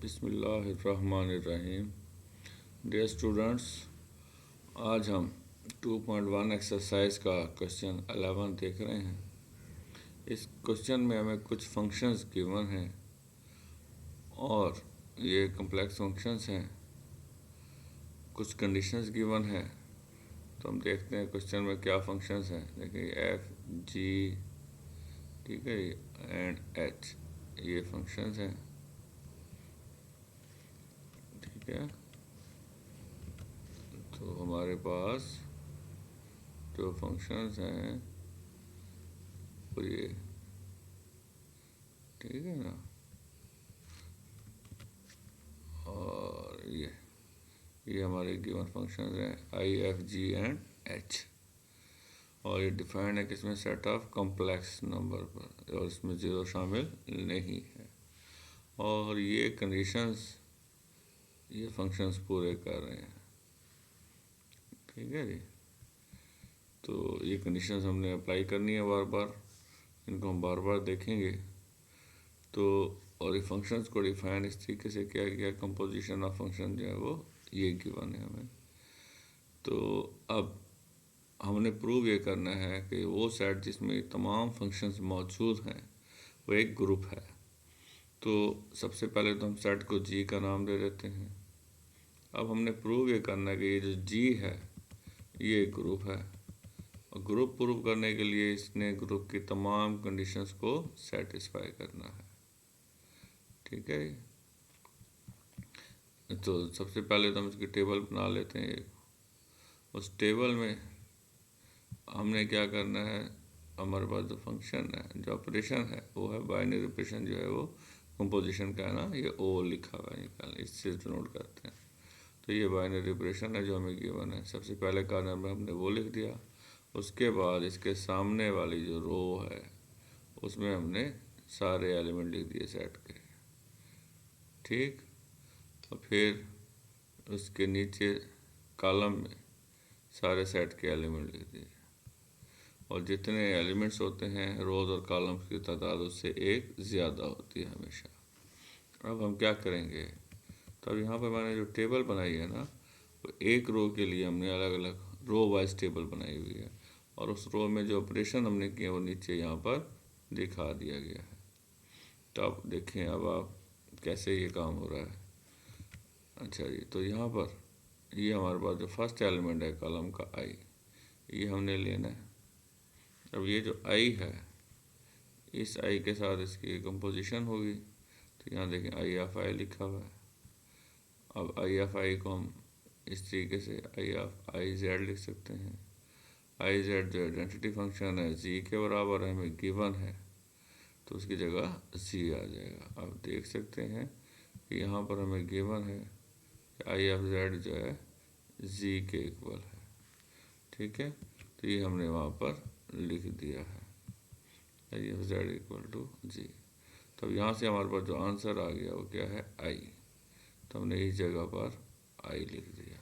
बिस्मिल्लाहिर्रहमानिर्रहीम। Dear students, आज हम 2.1 एक्सरसाइज का क्वेश्चन 11 देख रहे हैं। इस क्वेश्चन में हमें कुछ फंक्शंस गिवन हैं और ये कम्प्लेक्स फंक्शंस हैं, कुछ कंडीशंस गिवन हैं। तो हम देखते हैं क्वेश्चन में क्या फंक्शंस हैं। देखिए एफ जी, ठीक है, एंड एच, ये फंक्शंस हैं, ठीक है। तो हमारे पास जो फंक्शंस हैं वो ये, ठीक है ना, और ये हमारे गिवन फंक्शंस हैं I F G and H, और ये डिफाइंड है किसमें, सेट ऑफ कॉम्प्लेक्स नंबर पर, और इसमें ज़ीरो शामिल नहीं है। और ये कंडीशंस ये फंक्शंस पूरे कर रहे हैं, ठीक है जी। तो ये कंडीशंस हमने अप्लाई करनी है बार बार, इनको हम बार बार देखेंगे। तो और ये फंक्शंस को डिफाइन इस तरीके से किया गया, कंपोजिशन ऑफ फंक्शन जो है वो ये गिवन है हमें। तो अब हमने प्रूव ये करना है कि वो सेट जिसमें तमाम फंक्शंस मौजूद हैं वो एक ग्रुप है। तो सबसे पहले तो हम सेट को जी का नाम दे देते हैं। अब हमने प्रूव ये करना है कि ये जो जी है ये एक ग्रुप है, और ग्रुप प्रूव करने के लिए इसने ग्रुप की तमाम कंडीशंस को सेटिस्फाई करना है, ठीक है। तो सबसे पहले तो हम इसकी टेबल बना लेते हैं। उस टेबल में हमने क्या करना है, हमारे पास जो फंक्शन है, जो ऑपरेशन है वो है बाइनरी ऑपरेशन, जो है वो कंपोजिशन का है ना, ये ओ लिखा हुआ है, निकाल इससे नोट करते हैं। तो ये बाइनरी ऑपरेशन है जो हमें गिवन है। सबसे पहले कॉर्नर में हमने वो लिख दिया, उसके बाद इसके सामने वाली जो रो है उसमें हमने सारे एलिमेंट लिख दिए सेट के, ठीक। और फिर उसके नीचे कॉलम में सारे सेट के एलिमेंट लिख दिए, और जितने एलिमेंट्स होते हैं रोज़ और कॉलम्स की तादाद उससे एक ज़्यादा होती है हमेशा। अब हम क्या करेंगे, तो अब यहाँ पर मैंने जो टेबल बनाई है ना, तो एक रो के लिए हमने अलग अलग रो वाइज टेबल बनाई हुई है, और उस रो में जो ऑपरेशन हमने किए वो नीचे यहाँ पर दिखा दिया गया है। तो अब देखें अब आप कैसे ये काम हो रहा है। अच्छा जी, तो यहाँ पर ये हमारे पास जो फर्स्ट एलिमेंट है कॉलम का आई, ये हमने लेना है। अब ये जो आई है, इस आई के साथ इसकी कंपोजिशन होगी। तो यहाँ देखें आई ऑफ आई लिखा हुआ है। अब आई ऑफ आई को हम इस तरीके से आई ऑफ आई जेड लिख सकते हैं। आई जेड जो आइडेंटिटी फंक्शन है जी के बराबर है, हमें गिवन है, तो उसकी जगह जी आ जाएगा। अब देख सकते हैं कि यहाँ पर हमें गिवन है कि आई ऑफ जेड जो है जी के इक्वल है, ठीक है। तो ये हमने वहाँ पर लिख दिया है, आई ऑफ जेड इक्वल टू जी। तो यहाँ से हमारे पास जो आंसर आ गया वो क्या है, आई। तो हमने इस जगह पर आई लिख दिया,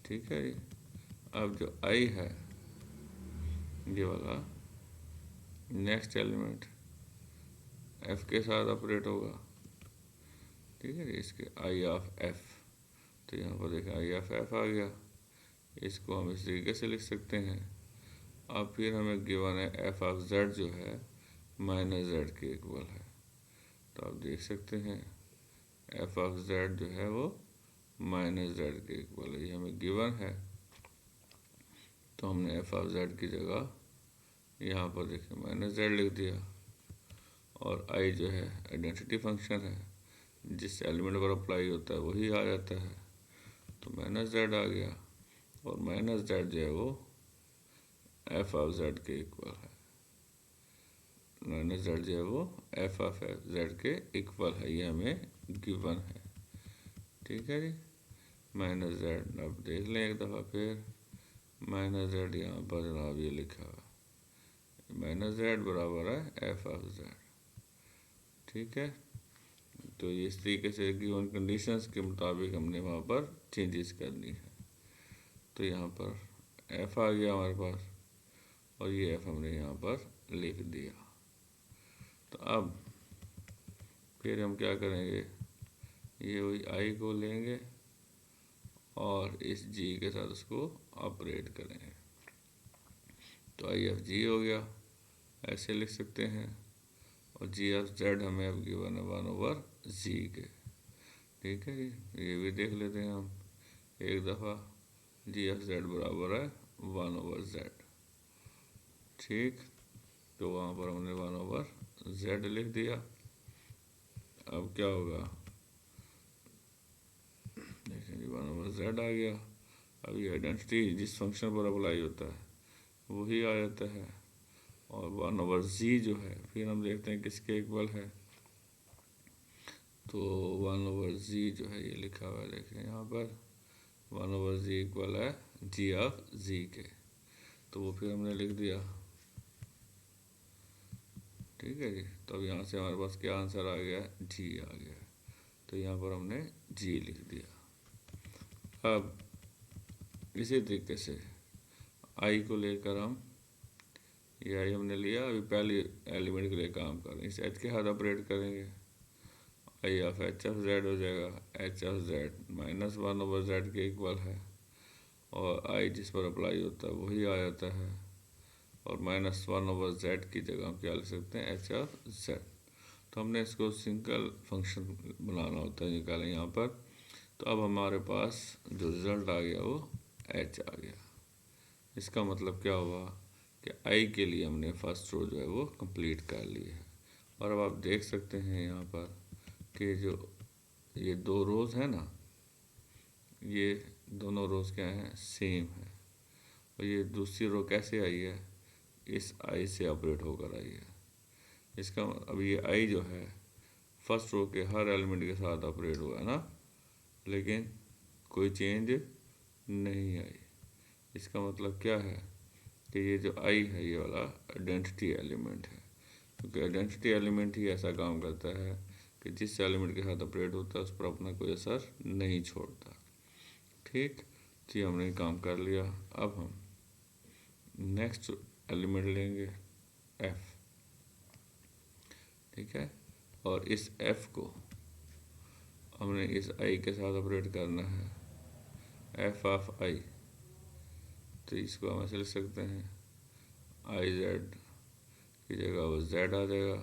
ठीक है। अब जो आई है ये वाला नेक्स्ट एलिमेंट एफ के साथ ऑपरेट होगा, ठीक है। इसके आई ऑफ एफ, तो यहाँ पर देखें आई ऑफ एफ आ गया। इसको हम इस तरीके से लिख सकते हैं। अब फिर हमें गिवन है एफ ऑफ जेड जो है माइनस जेड के इक्वल है। तो आप देख सकते हैं एफ ऑफ जेड जो है वो माइनस जेड के इक्वल है, ये हमें गिवन है। तो हमने एफ ऑफ जेड की जगह यहाँ पर देखें माइनस जेड लिख दिया, और आई जो है आइडेंटिटी फंक्शन है, जिस एलिमेंट पर अप्लाई होता है वही आ जाता है। तो माइनस जेड आ गया, और माइनस जेड जो है वो एफ ऑफ जेड के इक्वल है। माइनस जेड जो है वो एफ ऑफ जेड के इक्वल है, ये हमें गिवन है, ठीक है जी। माइनस जेड अब देख लें एक दफ़ा फिर, माइनस जेड यहाँ पर जनाब ये लिखा हुआ है, माइनस जेड बराबर है एफ ऑफ जेड, ठीक है। तो इस तरीके से गिवन कंडीशंस के मुताबिक हमने वहाँ पर चेंजेस करनी है। तो यहाँ पर एफ आ गया हमारे पास, और ये एफ हमने यहाँ पर लिख दिया। तो अब फिर हम क्या करेंगे, ये वही आई को लेंगे और इस जी के साथ उसको ऑपरेट करेंगे, तो आई एफ जी हो गया, ऐसे लिख सकते हैं। और जी एफ जेड हमें अब गिवन है 1/z के। ठीक है जी, ये भी देख लेते हैं हम एक दफ़ा। जी एफ जेड बराबर है 1/z। ठीक, तो वहाँ पर हमने 1/z लिख दिया। अब क्या होगा, देखें जी 1/z आ गया। अब ये आइडेंटिटी जिस फंक्शन पर अप्लाई होता है वही आ जाता है। और 1/z जो है फिर हम देखते हैं किसके इक्वल है, तो 1/z जो है ये लिखा हुआ है, देखें यहाँ पर 1/z इक्वल है जी ऑफ जी के, तो वो फिर हमने लिख दिया। ठीक है जी, तो अब यहाँ से हमारे पास क्या आंसर आ गया, जी आ गया, तो यहाँ पर हमने जी लिख दिया। अब इसी तरीके से आई को लेकर हम, ये आई हमने लिया, अभी पहले एलिमेंट के लिए काम कर रहे हैं, इस एच के साथ ऑपरेट करेंगे, आई ऑफ एच ऑफ जेड हो जाएगा, एच ऑफ जेड -1/z के इक्वल है, और आई जिस पर अप्लाई होता है वही आ जाता है, और -1/z की जगह हम क्या लिख सकते हैं, एच ऑफ जेड। तो हमने इसको सिंगल फंक्शन बनाना होता है, निकालें यहाँ पर। तो अब हमारे पास जो रिज़ल्ट आ गया वो एच आ गया। इसका मतलब क्या हुआ कि आई के लिए हमने फर्स्ट रो जो है वो कंप्लीट कर ली है। और अब आप देख सकते हैं यहाँ पर कि जो ये दो रोज़ हैं ना, ये दोनों रोज़ क्या हैं, सेम है। और ये दूसरी रो कैसे आई है, इस आई से ऑपरेट होकर आई है। इसका अब ये आई जो है फर्स्ट रो के हर एलिमेंट के साथ ऑपरेट हुआ है ना, लेकिन कोई चेंज नहीं आई। इसका मतलब क्या है कि ये जो आई है ये वाला आइडेंटिटी एलिमेंट है, क्योंकि आइडेंटिटी एलिमेंट ही ऐसा काम करता है कि जिस एलिमेंट के साथ ऑपरेट होता है उस पर अपना कोई असर नहीं छोड़ता। ठीक, तो ये हमने काम कर लिया। अब हम नेक्स्ट एलिमेंट लेंगे एफ। ठीक है, और इस एफ को हमने इस आई के साथ ऑपरेट करना है, एफ ऑफ आई। तो इसको हम ऐसे लिख सकते हैं, आई जेड की जगह वो जेड आ जाएगा।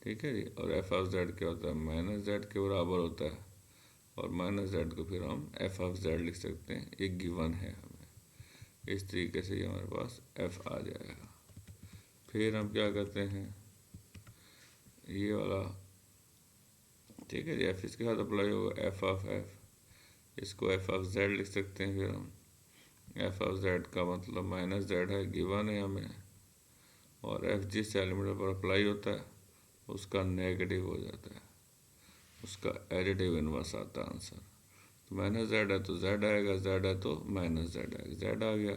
ठीक है जी, और एफ ऑफ जेड क्या होता है, -z के बराबर होता है, और -z को फिर हम एफ ऑफ जेड लिख सकते हैं, एक गिवन है हमें। इस तरीके से ये हमारे पास एफ आ जाएगा। फिर हम क्या करते हैं, ये वाला, ठीक है जी, एफ इसके साथ अप्लाई होगा, एफ ऑफ एफ, इसको एफ ऑफ जेड लिख सकते हैं। फिर हम एफ ऑफ जेड का मतलब -z है, गिवन है हमें, और एफ जिस एलिमेंट पर अप्लाई होता है उसका नेगेटिव हो जाता है, उसका एडिटिव इनवर्स आता है आंसर। तो -z है तो z आएगा, z है तो -z आएगा, z आ गया,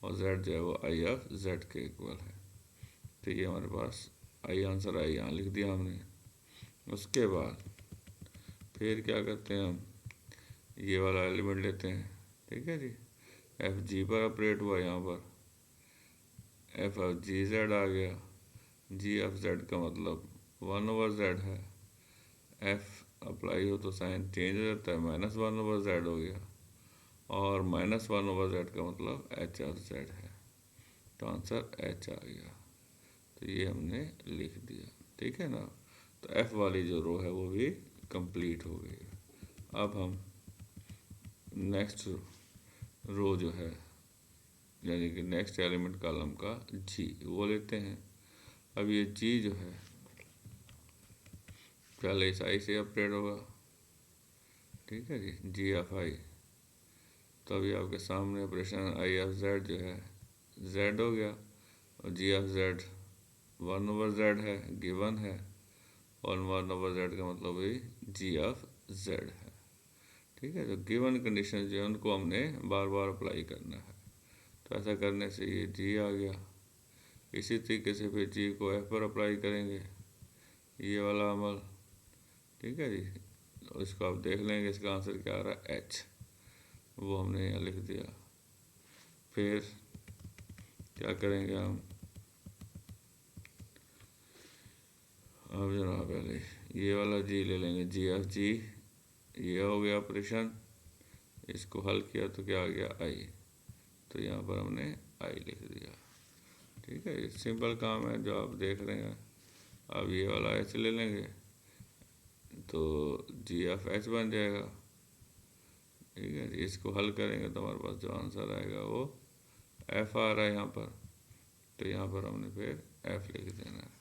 और z जो है वो आई ऑफ जेड के इक्वल है। तो ये हमारे पास आई आंसर आई यहाँ लिख दिया हमने। उसके बाद फिर क्या करते हैं, हम ये वाला एलिमेंट लेते हैं। ठीक है जी, एफ जी पर ऑपरेट हुआ, यहाँ पर एफ ऑफ जी जेड आ गया, जी एफ जेड का मतलब 1/z है, एफ अप्लाई हो तो साइन चेंज हो जाता है, -1/z हो गया, और -1/z का मतलब एच ऑफ जेड है, तो आंसर एच आ गया। तो ये हमने लिख दिया। ठीक है ना, तो एफ वाली जो रो है वो भी कंप्लीट हो गई। अब हम नेक्स्ट रो जो है, यानी कि नेक्स्ट एलिमेंट कॉलम का जी, वो लेते हैं। अब ये जी जो है पहले इस आई से ऑपरेट होगा। ठीक है जी, जी ऑफ आई, तो अभी आपके सामने ऑपरेशन आई ऑफ जेड जो है जेड हो गया, और जी ऑफ जेड 1/z है, गिवन है, और 1/z का मतलब वही जी ऑफ जेड है। ठीक है, तो गिवन कंडीशन जो है उनको हमने बार बार अप्लाई करना है, तो ऐसा करने से ये जी आ गया। इसी तरीके से फिर जी को एफ पर अप्लाई करेंगे, ये वाला अमल। ठीक है जी, और इसको आप देख लेंगे इसका आंसर क्या आ रहा है, एच, वो हमने यहाँ लिख दिया। फिर क्या करेंगे हम, अब जनाब पहले ये वाला जी ले लेंगे, जी ऑफ जी ये हो गया ऑपरेशन, इसको हल किया तो क्या आ गया आई, तो यहाँ पर हमने आई लिख दिया। ठीक है, ये सिंपल काम है जो आप देख रहे हैं। अब ये वाला एच ले लेंगे तो जी ऑफ एच बन जाएगा। ठीक है, इसको हल करेंगे तो हमारे पास जो आंसर आएगा वो एफ आ रहा है यहाँ पर, तो यहाँ पर हमने फिर एफ लिख देना है।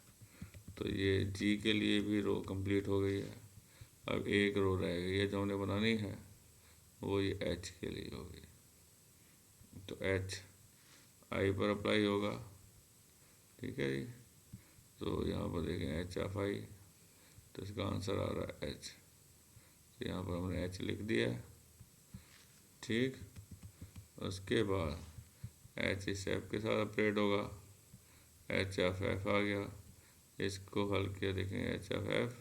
तो ये जी के लिए भी रो कंप्लीट हो गई है। अब एक रो रह गई है जो हमने बनानी है, वो ये एच के लिए होगी। तो एच आई पर अप्लाई होगा। ठीक है जी, तो यहाँ पर देखें एच ऑफ आई, तो इसका आंसर आ रहा है एच, तो यहाँ पर हमने एच लिख दिया है। ठीक, उसके बाद एच इस एफ के साथ ऑपरेट होगा, एच ऑफ एफ आ गया, इसको हल किया देखें एच ऑफ एफ,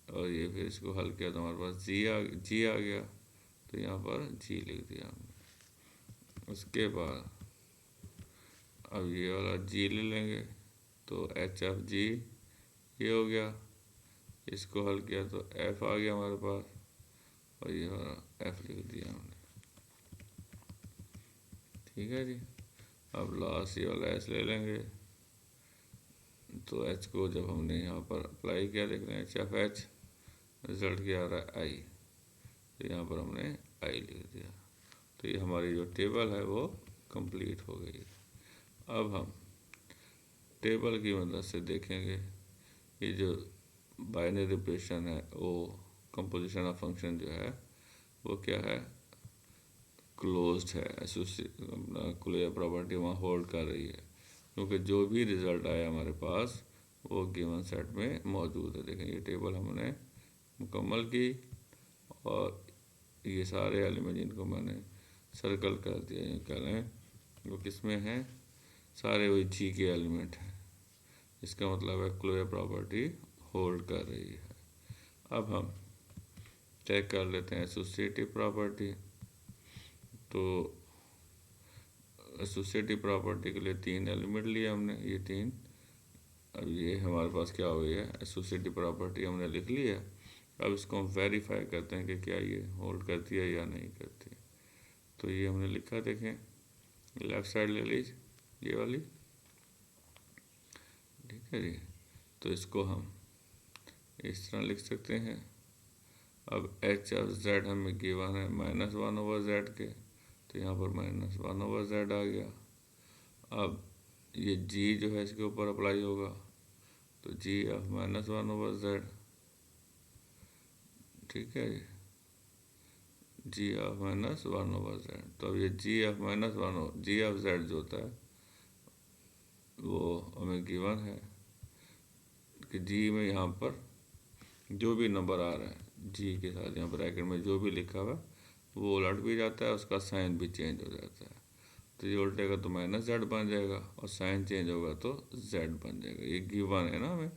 और ये फिर इसको हल किया तो हमारे पास जी आ गया, तो यहाँ पर जी लिख दिया हमने। उसके बाद अब ये वाला जी ले लेंगे तो एच ऑफ जी ये हो गया, इसको हल किया तो एफ आ गया हमारे पास, और ये वाला एफ लिख दिया हमने। ठीक है जी, अब लास्ट ये वाला एच ले लेंगे, तो एच को जब हमने यहाँ पर अप्लाई किया देख रहे हैं एच ऑफ एच, रिजल्ट क्या आ रहा है आई, तो यहाँ पर हमने आई लिख दिया। तो ये हमारी जो टेबल है वो कंप्लीट हो गई। अब हम टेबल की मदद से देखेंगे ये जो बाइनरी रिप्रेजेंटेशन है वो कंपोजिशन ऑफ फंक्शन जो है वो क्या है, क्लोज्ड है, अपना क्लोजर प्रॉपर्टी वहाँ होल्ड कर रही है, क्योंकि जो भी रिज़ल्ट आया हमारे पास वो गिवन सेट में मौजूद है। देखें ये टेबल हमने मुकम्मल की, और ये सारे एलिमेंट जिनको मैंने सर्कल कर दिया, ये कह रहे हैं वो किस में हैं, सारे वही जी के एलिमेंट हैं। इसका मतलब है क्लोजर प्रॉपर्टी होल्ड कर रही है। अब हम चेक कर लेते हैं एसोसिएटिव प्रॉपर्टी। तो एसोसिएटिव प्रॉपर्टी के लिए 3 एलिमेंट लिए हमने, ये 3। अब ये हमारे पास क्या हो गया, एसोसिएटिव प्रॉपर्टी हमने लिख ली है। अब इसको हम वेरीफाई करते हैं कि क्या ये होल्ड करती है या नहीं करती। तो ये हमने लिखा, देखें लेफ़्ट साइड ले लीजिए ये वाली। ठीक है जी, तो इसको हम इस तरह लिख सकते हैं। अब एच ऑफ जेड हमें गिवन है -1/z के, तो यहाँ पर -1/z आ गया। अब ये जी जो है इसके ऊपर अप्लाई होगा, तो जी ऑफ -1/z। ठीक है जी ऑफ -1/z। तो अब ये जी ऑफ z जो होता है वो हमें गिवन है कि जी में यहाँ पर जो भी नंबर आ रहा है जी के साथ यहाँ ब्रैकेट में जो भी लिखा हुआ है वो उलट भी जाता है, उसका साइन भी चेंज हो जाता है। तो ये उल्टेगा तो -z बन जाएगा, और साइन चेंज होगा तो z बन जाएगा। ये गिवन है ना हमें,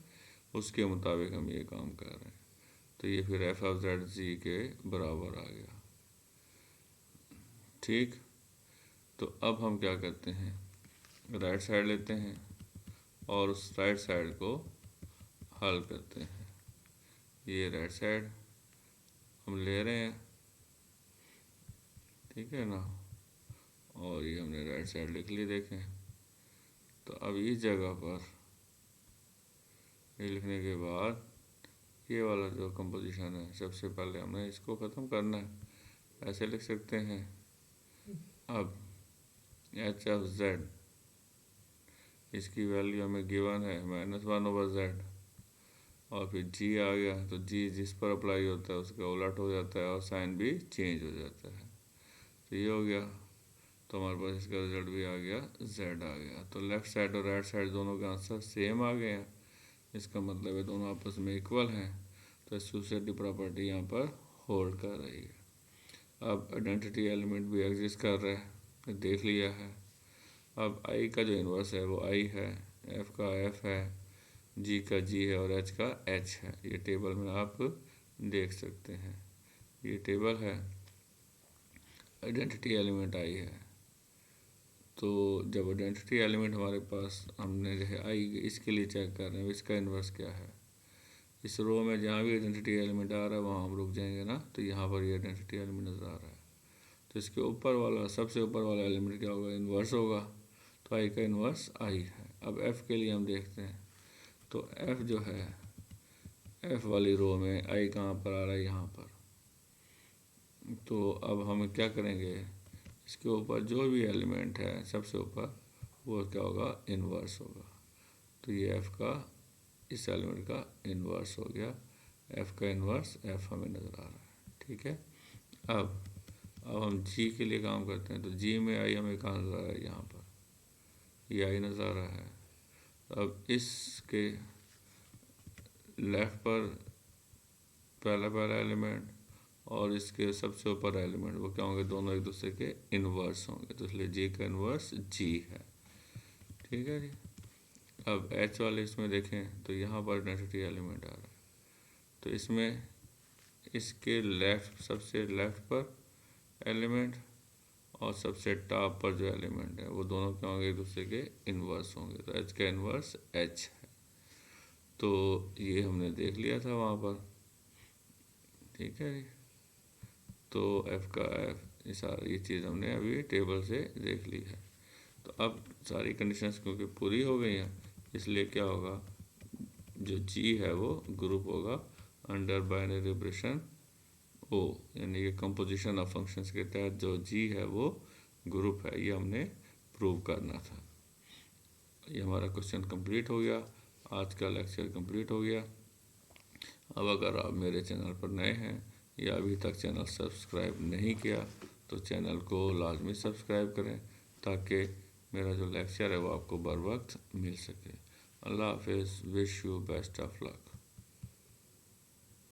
उसके मुताबिक हम ये काम कर रहे हैं। तो ये फिर एफ ऑफ जेड जी के बराबर आ गया। ठीक, तो अब हम क्या करते हैं, राइट साइड लेते हैं और उस राइट साइड को हल करते हैं। ये राइट साइड हम ले रहे हैं, ठीक है ना, और ये हमने राइट साइड लिख ली। देखें तो अब इस जगह पर ये लिखने के बाद ये वाला जो कंपोजिशन है सबसे पहले हमें इसको ख़त्म करना है, ऐसे लिख सकते हैं। अब एच ऑफ जेड इसकी वैल्यू हमें गिवन है -1/z, और फिर जी आ गया, तो जी जिस पर अप्लाई होता है उसका उलट हो जाता है और साइन भी चेंज हो जाता है। तो ये हो गया, तो हमारे पास इसका रिजल्ट भी आ गया, z आ गया। तो लेफ़्ट साइड और राइट साइड दोनों के आंसर सेम आ गए हैं, इसका मतलब है दोनों आपस में इक्वल हैं। तो एसोसिएटिव प्रॉपर्टी यहाँ पर होल्ड कर रही है। अब आइडेंटिटी एलिमेंट भी एग्जिस्ट कर रहा है, देख लिया है। अब आई का जो इन्वर्स है वो आई है, एफ का एफ है, जी का जी है और एच का एच है। ये टेबल में आप देख सकते हैं, ये टेबल है, आइडेंटिटी एलिमेंट आई है। तो जब आइडेंटिटी एलिमेंट हमारे पास हमने जो है आई इसके लिए चेक कर रहे हैं इसका इन्वर्स क्या है। इस रो में जहाँ भी आइडेंटिटी एलिमेंट आ रहा है वहाँ हम रुक जाएंगे ना, तो यहाँ पर ये आइडेंटिटी एलिमेंट नज़र आ रहा है। तो इसके ऊपर वाला, सबसे ऊपर वाला एलिमेंट क्या होगा, इन्वर्स होगा, तो आई का इन्वर्स आई है। अब एफ़ के लिए हम देखते हैं, तो एफ़ जो है, एफ़ वाली रो में आई कहाँ पर आ रहा है, यहाँ पर। तो अब हम क्या करेंगे, इसके ऊपर जो भी एलिमेंट है सबसे ऊपर, वो क्या होगा, इन्वर्स होगा। तो ये एफ़ का, इस एलिमेंट का इन्वर्स हो गया, एफ़ का इन्वर्स एफ़ हमें नज़र आ रहा है, ठीक है। अब हम जी के लिए काम करते हैं, तो जी में आई हमें कहाँ नज़र आ रहा है, यहाँ पर ये आई नज़र आ रहा है। अब इसके लेफ़्ट पर पहला एलिमेंट और इसके सबसे ऊपर एलिमेंट, वो क्या होंगे, दोनों एक दूसरे के इन्वर्स होंगे, तो इसलिए जी का इन्वर्स जी है, ठीक है जी। अब एच वाले इसमें देखें, तो यहाँ पर आइडेंटिटी एलिमेंट आ रहा है, तो इसमें इसके लेफ़्ट, सबसे लेफ़्ट पर एलिमेंट और सबसे टॉप पर जो एलिमेंट है वो दोनों क्या होंगे, एक दूसरे के इन्वर्स होंगे, तो एच का इन्वर्स एच है। तो ये हमने देख लिया था वहाँ पर, ठीक है जी। तो एफ़ का एफ़, ये चीज़ हमने अभी टेबल से देख ली है। तो अब सारी कंडीशंस क्योंकि पूरी हो गई हैं, इसलिए क्या होगा, जो जी है वो ग्रुप होगा अंडर बाइनरी ऑपरेशन ओ, यानी कि कंपोजिशन ऑफ फंक्शंस के तहत जो जी है वो ग्रुप है, ये हमने प्रूव करना था। ये हमारा क्वेश्चन कंप्लीट हो गया, आज का लेक्चर कंप्लीट हो गया। अब अगर आप मेरे चैनल पर नए हैं या अभी तक चैनल सब्सक्राइब नहीं किया, तो चैनल को लाजमी सब्सक्राइब करें, ताकि मेरा जो लेक्चर है वो आपको बर वक्त मिल सके। अल्लाह हाफिज़, wish you best of luck.